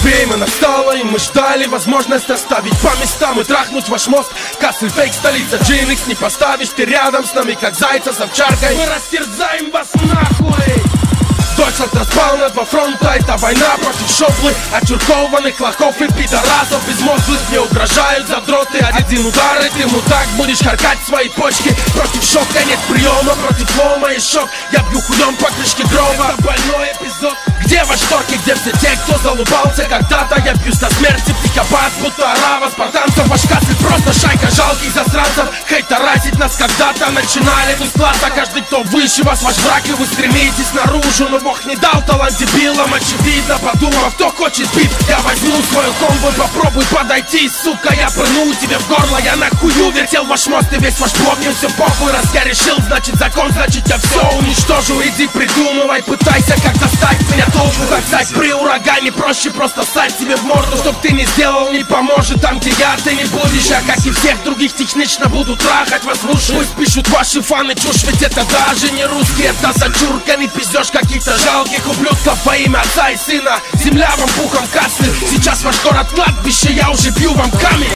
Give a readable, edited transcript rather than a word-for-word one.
Время настало, и мы ждали возможность расставить по местам и трахнуть ваш мозг. Кассель фейк, столица, Джинникс, не поставишь ты рядом с нами, как зайца с овчаркой. Мы растерзаем вас нахуй. Дойчланд распал на два фронта, это война против шоблы, очуркованных лохов и пидорасов безмозглых. Мне угрожают задроты, один удар, и ты мудак будешь харкать свои почки. Против шока нет приема, против лома и шок. Я бью хуем по крышке гроба, это больной эпизод. Где ваш торки, где все те, кто залупался когда-то? Я бьюсь на смерти, психопат, будто орава спартанцев. Ваш Кассель просто шайка жалких засранцев. Хейтерасить нас когда-то начинали вы с класса. Каждый, кто выше вас, ваш враг, и вы стремитесь наружу. Но Бог не дал талант дебилам, очевидно, подумав, кто хочет бит. Я возьму свою комбу, попробуй подойти, сука. Я прыгну тебе в горло, я нахую вертел ваш мост и весь ваш блок. Мне все похуй, раз я решил, значит закон, значит я все уничтожу. Иди придумывай, пытайся как достать меня толку. Как стать при урагане, проще просто ссать себе в морду. Чтоб ты не сделал, не поможет. Там, где я, ты не будешь. Я, как и всех других, технично буду трахать вас в уши. Пусть пишут ваши фаны чушь, ведь это даже не русский. Это зачурканный пиздеж каких-то жалких ублюдков во имя отца и сына. Земля вам пухом, Кассель. Сейчас ваш город кладбище, я уже бью вам камень.